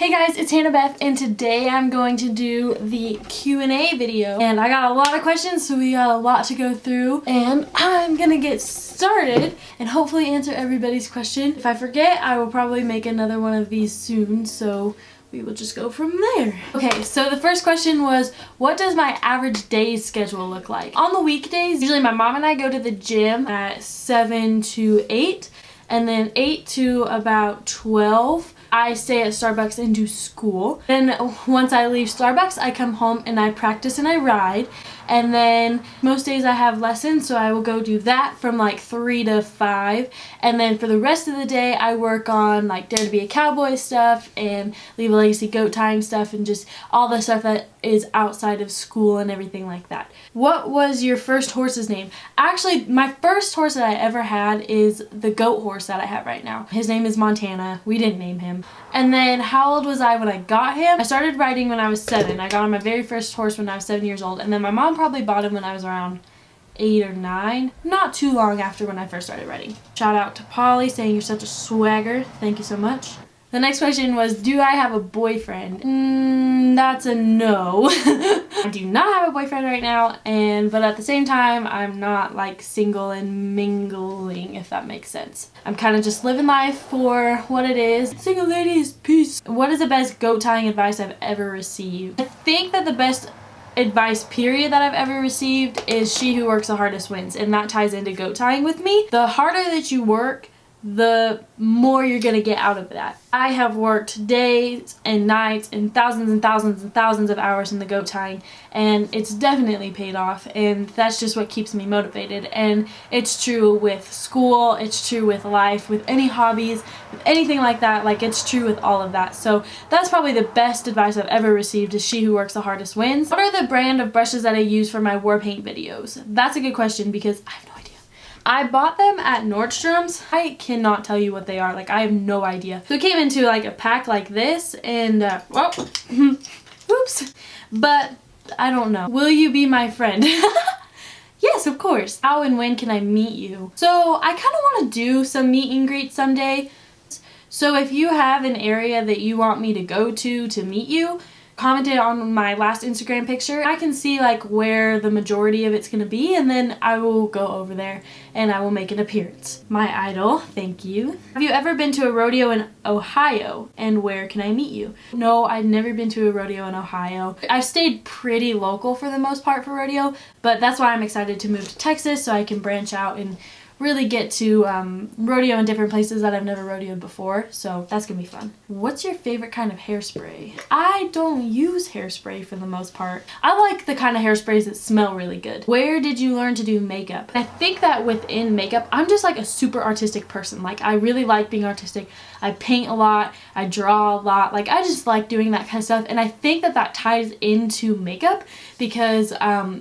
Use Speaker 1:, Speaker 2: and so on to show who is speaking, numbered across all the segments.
Speaker 1: Hey guys, it's Hannah-Beth, and today I'm going to do the Q&A video. And I got a lot of questions, so we got a lot to go through. And I'm gonna get started and hopefully answer everybody's question. If I forget, I will probably make another one of these soon, so we will just go from there. Okay, so the first question was, what does my average day schedule look like? On the weekdays, usually my mom and I go to the gym at 7 to 8, and then 8 to about 12. I stay at Starbucks and do school. Then once I leave Starbucks, I come home and I practice and I ride. And then most days I have lessons, so I will go do that from like 3 to 5. And then for the rest of the day, I work on like Dare to Be a Cowboy stuff and Leave a Legacy goat tying stuff and just all the stuff that is outside of school and everything like that. What was your first horse's name? Actually, my first horse that I ever had is the goat horse that I have right now. His name is Montana. We didn't name him. And then how old was I when I got him? I started riding when I was 7. I got on my very first horse when I was 7 years old, and then my mom probably bought him when I was around 8 or 9. Not too long after when I first started riding. Shout out to Polly saying you're such a swagger. Thank you so much. The next question was, do I have a boyfriend? That's a no. I do not have a boyfriend right now, but at the same time, I'm not like single and mingling, if that makes sense. I'm kind of just living life for what it is. Single ladies, peace. What is the best goat tying advice I've ever received? I think that the best advice period that I've ever received is she who works the hardest wins, and that ties into goat tying with me. The harder that you work, the more you're gonna get out of that. I have worked days and nights and thousands and thousands and thousands of hours in the goat tying, and it's definitely paid off, and that's just what keeps me motivated. And it's true with school, it's true with life, with any hobbies, with anything like that. Like, it's true with all of that. So that's probably the best advice I've ever received, is she who works the hardest wins. What are the brand of brushes that I use for my war paint videos? That's a good question because I have no idea. I bought them at Nordstrom's. I cannot tell you what they are. Like, I have no idea. So it came into like a pack like this, and well, oops. But I don't know. Will you be my friend? Yes, of course. How and when can I meet you? So I kind of want to do some meet and greet someday. So if you have an area that you want me to go to meet you, comment it on my last Instagram picture. I can see like where the majority of it's gonna be, and then I will go over there and I will make an appearance. My idol, thank you. Have you ever been to a rodeo in Ohio, and where can I meet you? No, I've never been to a rodeo in Ohio. I've stayed pretty local for the most part for rodeo, but that's why I'm excited to move to Texas so I can branch out and really get to rodeo in different places that I've never rodeoed before, so that's gonna be fun. What's your favorite kind of hairspray? I don't use hairspray for the most part. I like the kind of hairsprays that smell really good. Where did you learn to do makeup? I think that within makeup, I'm just like a super artistic person. Like, I really like being artistic. I paint a lot, I draw a lot. Like, I just like doing that kind of stuff, and I think that that ties into makeup because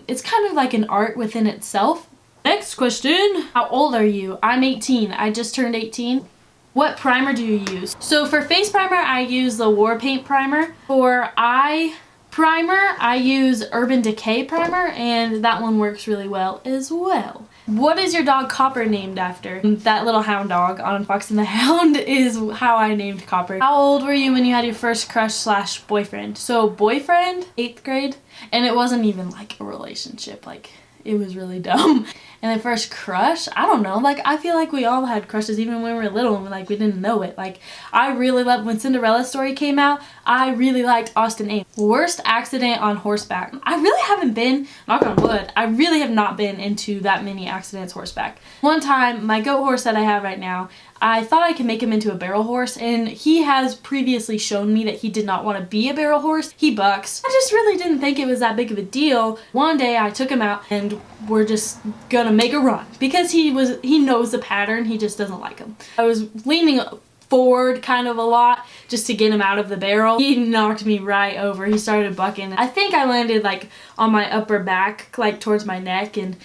Speaker 1: it's kind of like an art within itself. Next question. How old are you? I'm 18. I just turned 18. What primer do you use? So for face primer, I use the War Paint primer. For eye primer, I use Urban Decay primer, and that one works really well as well. What is your dog Copper named after? That little hound dog on Fox and the Hound is how I named Copper. How old were you when you had your first crush / boyfriend? So boyfriend, 8th grade, and it wasn't even like a relationship. Like, it was really dumb. And the first crush, I don't know, like, I feel like we all had crushes even when we were little and like we didn't know it. Like, I really loved when Cinderella Story came out. I really liked Austin Ames. Worst accident on horseback. I really haven't been, knock on wood, I really have not been into that many accidents horseback. One time, my goat horse that I have right now, I thought I could make him into a barrel horse, and he has previously shown me that he did not want to be a barrel horse. He bucks. I just really didn't think it was that big of a deal. One day I took him out and we're just gonna make a run because he knows the pattern, he just doesn't like him. I was leaning forward kind of a lot just to get him out of the barrel. He knocked me right over. He started bucking. I think I landed like on my upper back, like towards my neck, and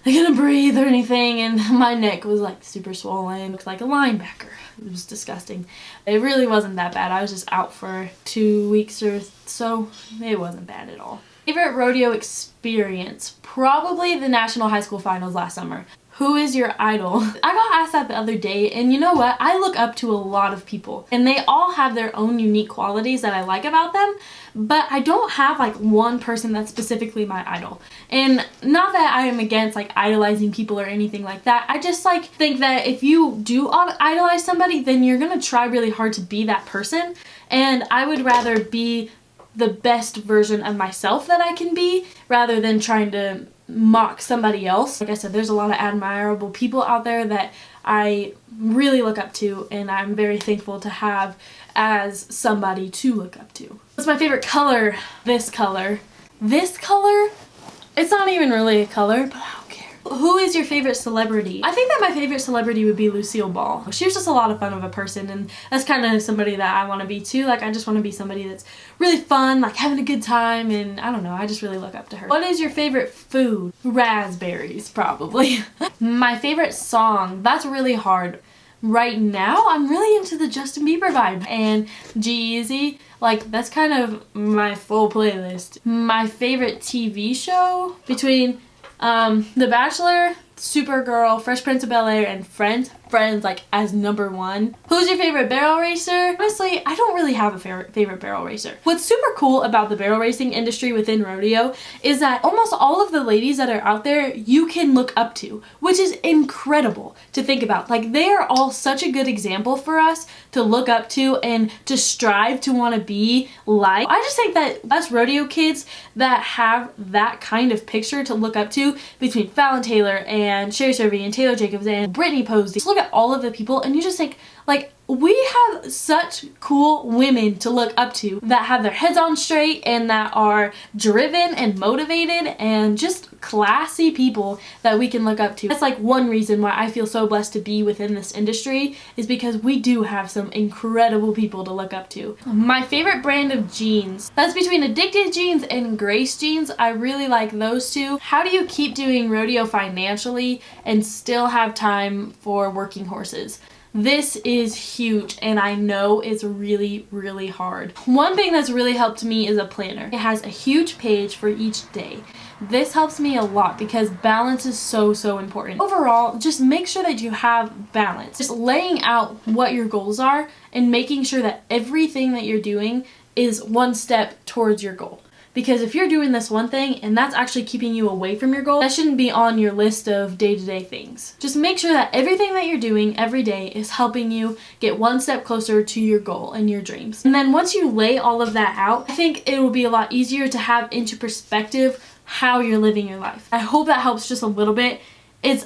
Speaker 1: I couldn't breathe or anything, and my neck was like super swollen. Looked like a linebacker. It was disgusting. It really wasn't that bad. I was just out for 2 weeks or so. It wasn't bad at all. Favorite rodeo experience? Probably the National High School Finals last summer. Who is your idol? I got asked that the other day, and you know what? I look up to a lot of people, and they all have their own unique qualities that I like about them, but I don't have like one person that's specifically my idol. And not that I am against like idolizing people or anything like that. I just like think that if you do idolize somebody, then you're gonna try really hard to be that person, and I would rather be the best version of myself that I can be rather than trying to mock somebody else. Like I said, there's a lot of admirable people out there that I really look up to, and I'm very thankful to have as somebody to look up to. What's my favorite color? This color. This color? It's not even really a color, but I don't care. Who is your favorite celebrity? I think that my favorite celebrity would be Lucille Ball. She was just a lot of fun of a person, and that's kind of somebody that I want to be too. Like, I just want to be somebody that's really fun, like having a good time, and I don't know, I just really look up to her. What is your favorite food? Raspberries, probably. My favorite song, that's really hard. Right now, I'm really into the Justin Bieber vibe, and G-Eazy, like, that's kind of my full playlist. My favorite TV show between The Bachelor, Supergirl, Fresh Prince of Bel-Air, and Friends like as #1. Who's your favorite barrel racer? Honestly, I don't really have a favorite barrel racer. What's super cool about the barrel racing industry within rodeo is that almost all of the ladies that are out there you can look up to, which is incredible to think about. Like, they are all such a good example for us to look up to and to strive to want to be like. I just think that us rodeo kids that have that kind of picture to look up to between Fallon Taylor and Sherry Cervi and Taylor Jacobs and Brittany Posey, just look at all of the people and you just think, like, we have such cool women to look up to that have their heads on straight and that are driven and motivated and just classy people that we can look up to. That's like one reason why I feel so blessed to be within this industry, is because we do have some incredible people to look up to. My favorite brand of jeans, that's between Addicted Jeans and Grace Jeans. I really like those two. How do you keep doing rodeo financially and still have time for working horses? This is huge, and I know it's really, really hard. One thing that's really helped me is a planner. It has a huge page for each day. This helps me a lot because balance is so, so important. Overall, just make sure that you have balance. Just laying out what your goals are and making sure that everything that you're doing is one step towards your goal. Because if you're doing this one thing and that's actually keeping you away from your goal, that shouldn't be on your list of day-to-day things. Just make sure that everything that you're doing every day is helping you get one step closer to your goal and your dreams. And then once you lay all of that out, I think it will be a lot easier to have into perspective how you're living your life. I hope that helps just a little bit.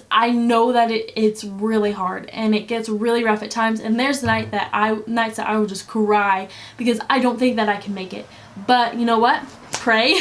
Speaker 1: I know that it's really hard and it gets really rough at times, and there's nights that I will just cry because I don't think that I can make it. But you know what? Pray.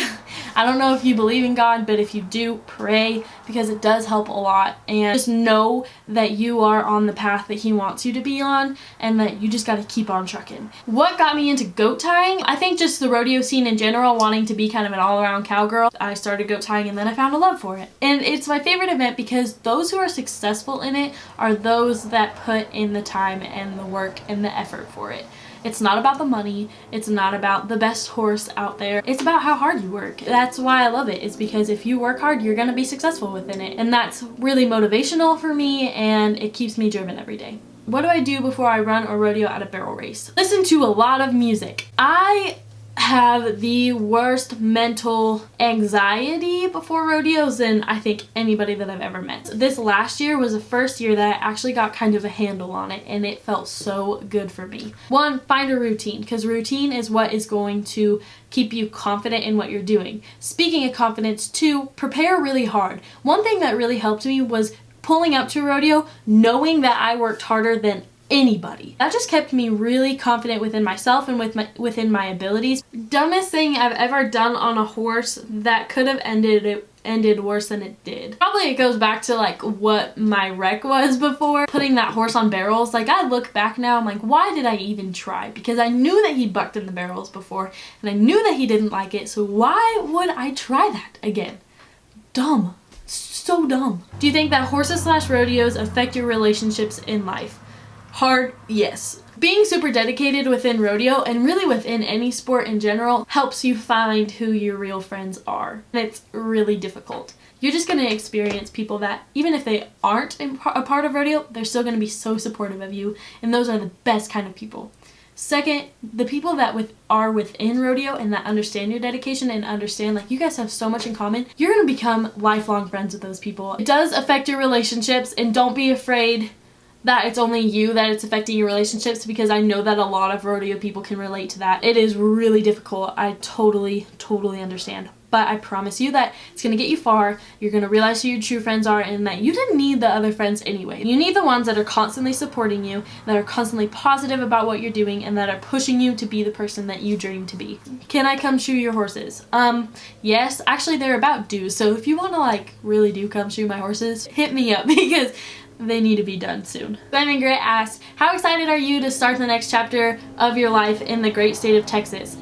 Speaker 1: I don't know if you believe in God, but if you do, pray, because it does help a lot. And just know that you are on the path that He wants you to be on, and that you just got to keep on trucking. What got me into goat tying? I think just the rodeo scene in general, wanting to be kind of an all-around cowgirl. I started goat tying and then I found a love for it. And it's my favorite event because those who are successful in it are those that put in the time and the work and the effort for it. It's not about the money. It's not about the best horse out there. It's about how hard you work. That's why I love it. It's because if you work hard, you're gonna be successful within it. And that's really motivational for me, and it keeps me driven every day. What do I do before I run or rodeo at a barrel race? Listen to a lot of music. I have the worst mental anxiety before rodeos than I think anybody that I've ever met. This last year was the first year that I actually got kind of a handle on it, and it felt so good for me. One, find a routine, because routine is what is going to keep you confident in what you're doing. Speaking of confidence, two, prepare really hard. One thing that really helped me was pulling up to a rodeo knowing that I worked harder than anybody. That just kept me really confident within myself and within my abilities. Dumbest thing I've ever done on a horse that could have ended worse than it did. Probably it goes back to like what my wreck was before. Putting that horse on barrels, like I look back now, I'm like, why did I even try? Because I knew that he bucked in the barrels before and I knew that he didn't like it, so why would I try that again? Dumb. So dumb. Do you think that horses/rodeos affect your relationships in life? Hard, yes. Being super dedicated within rodeo and really within any sport in general helps you find who your real friends are. And it's really difficult. you're just going to experience people that, even if they aren't a part of rodeo, they're still going to be so supportive of you, and those are the best kind of people. Second, the people that are within rodeo and that understand your dedication and understand like you guys have so much in common, you're going to become lifelong friends with those people. It does affect your relationships, and don't be afraid that it's only you that it's affecting your relationships, because I know that a lot of rodeo people can relate to that. It is really difficult. I totally understand. But I promise you that it's going to get you far. You're going to realize who your true friends are, and that you didn't need the other friends anyway. You need the ones that are constantly supporting you, that are constantly positive about what you're doing, and that are pushing you to be the person that you dream to be. Can I come shoe your horses? Yes. Actually, they're about due. So if you want to like really do come shoe my horses, hit me up because they need to be done soon. Simon Grit asks, how excited are you to start the next chapter of your life in the great state of Texas?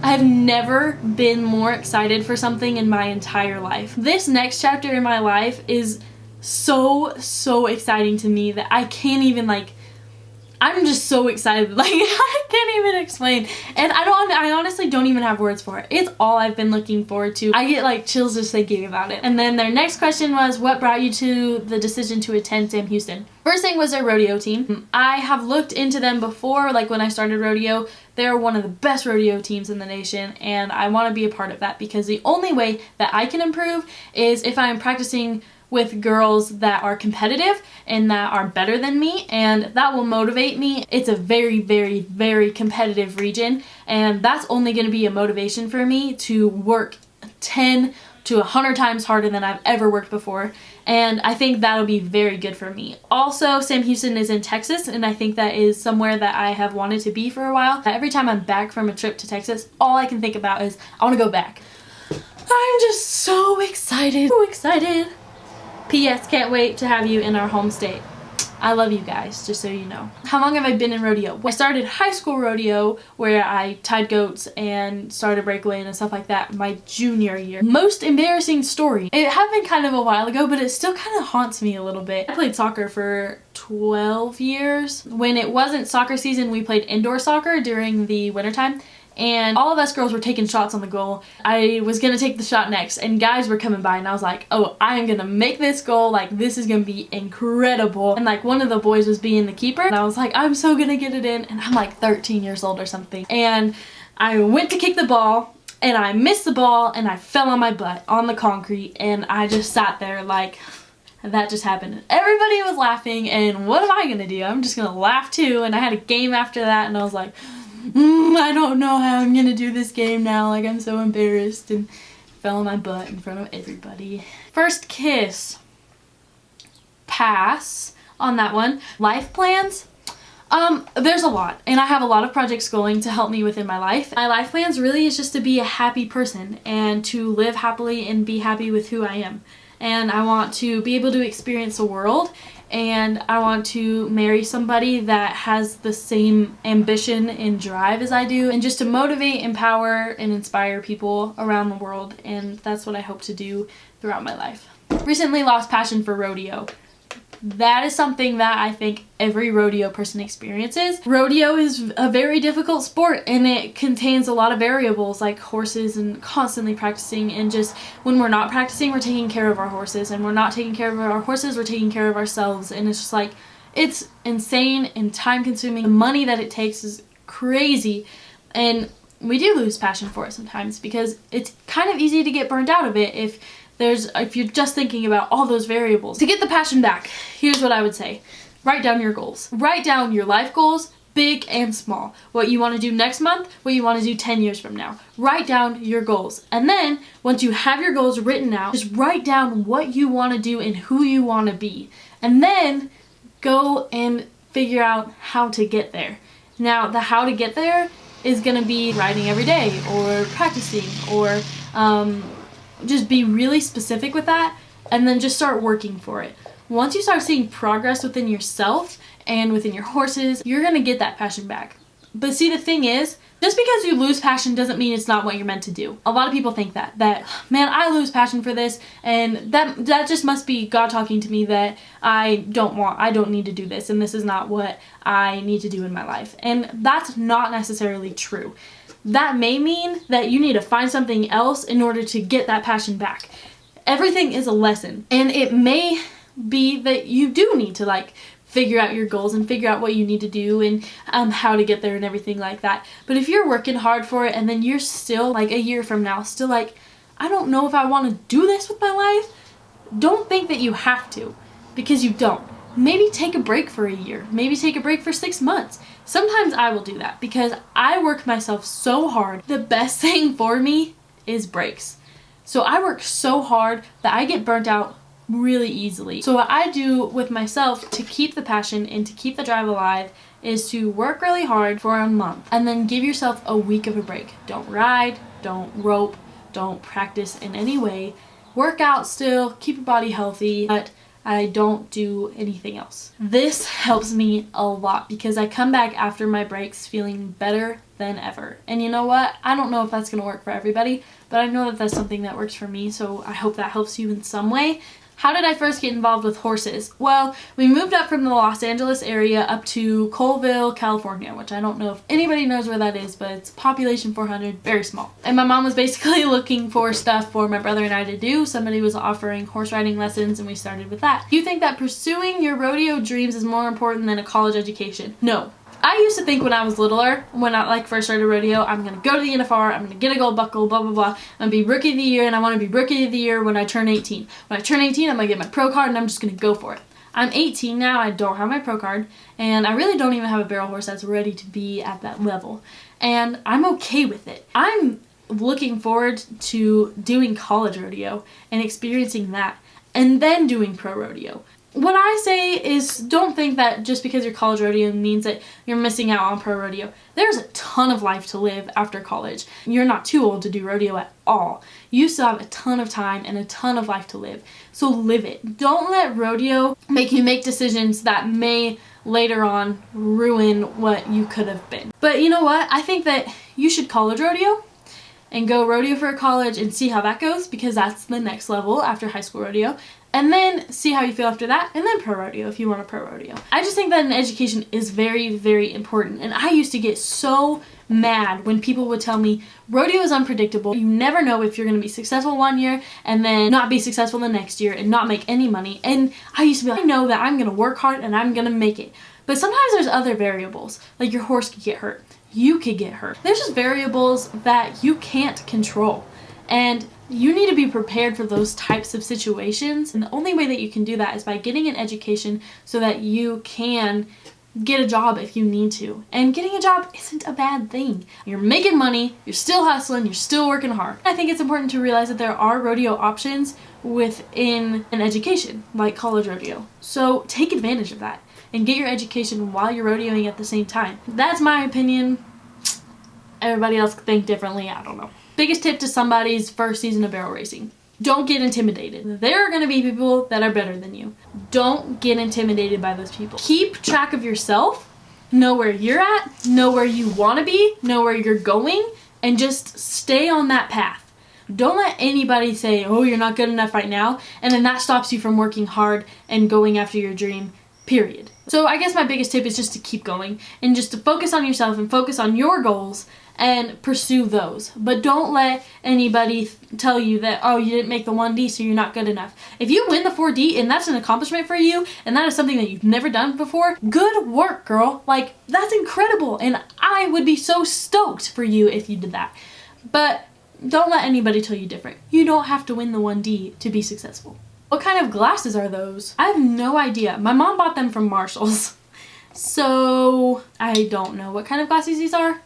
Speaker 1: I've never been more excited for something in my entire life. This next chapter in my life is so exciting to me that I can't even like, I'm just so excited. Like, I can't even explain. And I honestly don't even have words for it. It's all I've been looking forward to. I get like chills just thinking about it. And then their next question was, what brought you to the decision to attend Sam Houston? First thing was their rodeo team. I have looked into them before, like when I started rodeo. They're one of the best rodeo teams in the nation, and I want to be a part of that, because the only way that I can improve is if I'm practicing with girls that are competitive and that are better than me, and that will motivate me. It's a very competitive region, and that's only going to be a motivation for me to work 10 to 100 times harder than I've ever worked before, and I think that'll be very good for me. Also, Sam Houston is in Texas, and I think that is somewhere that I have wanted to be for a while. Every time I'm back from a trip to Texas, all I can think about is I want to go back. I'm just so excited. P.S. Can't wait to have you in our home state. I love you guys, just so you know. How long have I been in rodeo? I started high school rodeo, where I tied goats and started breakaway and stuff like that, my junior year. Most embarrassing story. It happened kind of a while ago, but it still kind of haunts me a little bit. I played soccer for 12 years. When it wasn't soccer season, we played indoor soccer during the wintertime. And all of us girls were taking shots on the goal. I was gonna take the shot next, and guys were coming by, and I was like, oh, I am gonna make this goal. Like, this is gonna be incredible. And like, one of the boys was being the keeper, and I was like, I'm so gonna get it in. And I'm like 13 years old or something. And I went to kick the ball, and I missed the ball, and I fell on my butt on the concrete, and I just sat there like, that just happened. Everybody was laughing, and what am I gonna do? I'm just gonna laugh too. And I had a game after that, and I was like, I don't know how I'm gonna do this game now. Like, I'm so embarrassed, and fell on my butt in front of everybody. First kiss. Pass on that one. Life plans. There's a lot, and I have a lot of projects going to help me within my life. My life plans really is just to be a happy person and to live happily and be happy with who I am. And I want to be able to experience the world, and I want to marry somebody that has the same ambition and drive as I do, and just to motivate, empower, and inspire people around the world, and that's what I hope to do throughout my life. Recently lost passion for rodeo. That is something that I think every rodeo person experiences. Rodeo is a very difficult sport, and it contains a lot of variables like horses and constantly practicing, and just when we're not practicing, we're taking care of our horses, and we're not taking care of our horses, we're taking care of ourselves, and it's just like, it's insane and time consuming. The money that it takes is crazy, and we do lose passion for it sometimes because it's kind of easy to get burned out of it if you're just thinking about all those variables. To get the passion back, here's what I would say. Write down your goals. Write down your life goals, big and small. What you want to do next month, what you want to do 10 years from now. Write down your goals. And then, once you have your goals written out, just write down what you want to do and who you want to be. And then, go and figure out how to get there. Now, the how to get there is going to be writing every day, or practicing, or just be really specific with that, and then just start working for it. Once you start seeing progress within yourself and within your horses, you're gonna get that passion back. But see, the thing is, just because you lose passion doesn't mean it's not what you're meant to do. A lot of people think that man, I lose passion for this, and that just must be God talking to me that I don't need to do this, and this is not what I need to do in my life. And that's not necessarily true. That may mean that you need to find something else in order to get that passion back. everything is a lesson. And it may be that you do need to like figure out your goals and figure out what you need to do and how to get there and everything like that. But if you're working hard for it and then you're still like a year from now still like, I don't know if I want to do this with my life, don't think that you have to, because you don't. Maybe take a break for a year. Maybe take a break for 6 months. Sometimes I will do that because I work myself so hard. The best thing for me is breaks. So I work so hard that I get burnt out really easily. So what I do with myself to keep the passion and to keep the drive alive is to work really hard for a month and then give yourself a week of a break. Don't ride, don't rope, don't practice in any way. Work out still, keep your body healthy, but I don't do anything else. This helps me a lot because I come back after my breaks feeling better than ever. And you know what? I don't know if that's going to work for everybody, but I know that that's something that works for me, so I hope that helps you in some way. How did I first get involved with horses? Well, we moved up from the Los Angeles area up to Colville, California, which I don't know if anybody knows where that is, but it's population 400, very small. And my mom was basically looking for stuff for my brother and I to do. Somebody was offering horse riding lessons and we started with that. You think that pursuing your rodeo dreams is more important than a college education? No. I used to think when I was littler, when I like first started rodeo, I'm going to go to the NFR, I'm going to get a gold buckle, blah, blah, blah. I'm going to be rookie of the year, and I want to be rookie of the year when I turn 18. When I turn 18, I'm going to get my pro card, and I'm just going to go for it. I'm 18 now, I don't have my pro card, and I really don't even have a barrel horse that's ready to be at that level. And I'm okay with it. I'm looking forward to doing college rodeo and experiencing that, and then doing pro rodeo. What I say is don't think that just because you're college rodeo means that you're missing out on pro rodeo. There's a ton of life to live after college. You're not too old to do rodeo at all. You still have a ton of time and a ton of life to live. So live it. Don't let rodeo make you make decisions that may later on ruin what you could have been. But you know what? I think that you should college rodeo and go rodeo for a college and see how that goes, because that's the next level after high school rodeo. And then see how you feel after that, and then pro rodeo if you want a pro rodeo. I just think that an education is very, very important. And I used to get so mad when people would tell me rodeo is unpredictable. You never know if you're going to be successful one year and then not be successful the next year and not make any money. And I used to be like, I know that I'm going to work hard and I'm going to make it. But sometimes there's other variables, like your horse could get hurt. You could get hurt. There's just variables that you can't control. And you need to be prepared for those types of situations. And the only way that you can do that is by getting an education so that you can get a job if you need to. And getting a job isn't a bad thing. You're making money, you're still hustling, you're still working hard. I think it's important to realize that there are rodeo options within an education, like college rodeo. So take advantage of that and get your education while you're rodeoing at the same time. That's my opinion. Everybody else could think differently, I don't know. Biggest tip to somebody's first season of barrel racing: don't get intimidated. There are going to be people that are better than you. Don't get intimidated by those people. Keep track of yourself, know where you're at, know where you want to be, know where you're going, and just stay on that path. Don't let anybody say, oh, you're not good enough right now, and then that stops you from working hard and going after your dream, period. So I guess my biggest tip is just to keep going and just to focus on yourself and focus on your goals and pursue those. But don't let anybody tell you that, oh, you didn't make the 1D, so you're not good enough. If you win the 4D and that's an accomplishment for you, and that is something that you've never done before, good work, girl. Like, that's incredible, and I would be so stoked for you if you did that. But don't let anybody tell you different. You don't have to win the 1D to be successful. What kind of glasses are those? I have no idea. My mom bought them from Marshall's. So I don't know what kind of glasses these are.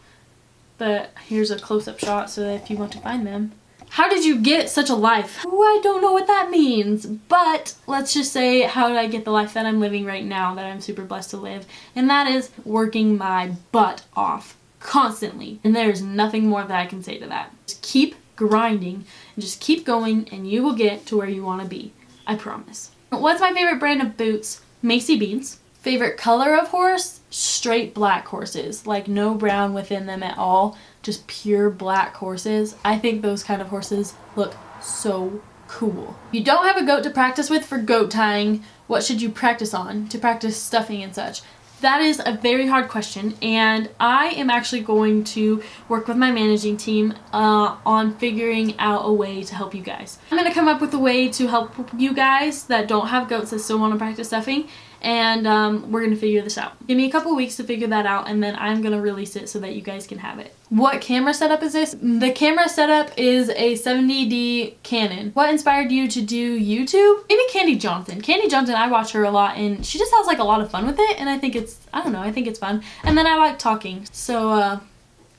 Speaker 1: But here's a close-up shot so that if you want to find them. How did you get such a life? Ooh, I don't know what that means. But let's just say, how did I get the life that I'm living right now, that I'm super blessed to live? And that is working my butt off constantly. And there's nothing more that I can say to that. Just keep grinding and just keep going, and you will get to where you want to be. I promise. What's my favorite brand of boots? Macy Beans. Favorite color of horse? Straight black horses. Like no brown within them at all. Just pure black horses. I think those kind of horses look so cool. If you don't have a goat to practice with for goat tying, what should you practice on to practice stuffing and such? That is a very hard question, and I am actually going to work with my managing team on figuring out a way to help you guys. I'm going to come up with a way to help you guys that don't have goats that still want to practice stuffing, and we're going to figure this out. Give me a couple weeks to figure that out, and then I'm going to release it so that you guys can have it. What camera setup is this? The camera setup is a 70D Canon. What inspired you to do YouTube? Maybe Candy Johnson. Candy Johnson, I watch her a lot, and she just has like a lot of fun with it, and I think it's, I don't know, I think it's fun. And then I like talking, so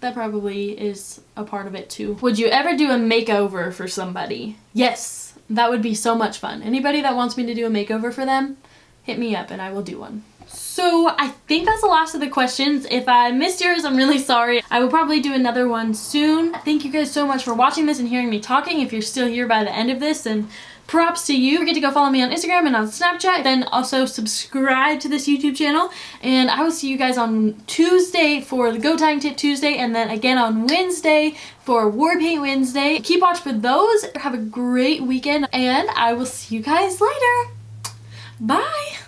Speaker 1: that probably is a part of it too. Would you ever do a makeover for somebody? Yes, that would be so much fun. Anybody that wants me to do a makeover for them, hit me up and I will do one. So I think that's the last of the questions. If I missed yours, I'm really sorry. I will probably do another one soon. Thank you guys so much for watching this and hearing me talking. If you're still here by the end of this, then props to you. Don't forget to go follow me on Instagram and on Snapchat. Then also subscribe to this YouTube channel. And I will see you guys on Tuesday for the Goat Tying Tip Tuesday, and then again on Wednesday for War Paint Wednesday. Keep watch for those. Have a great weekend, and I will see you guys later. Bye!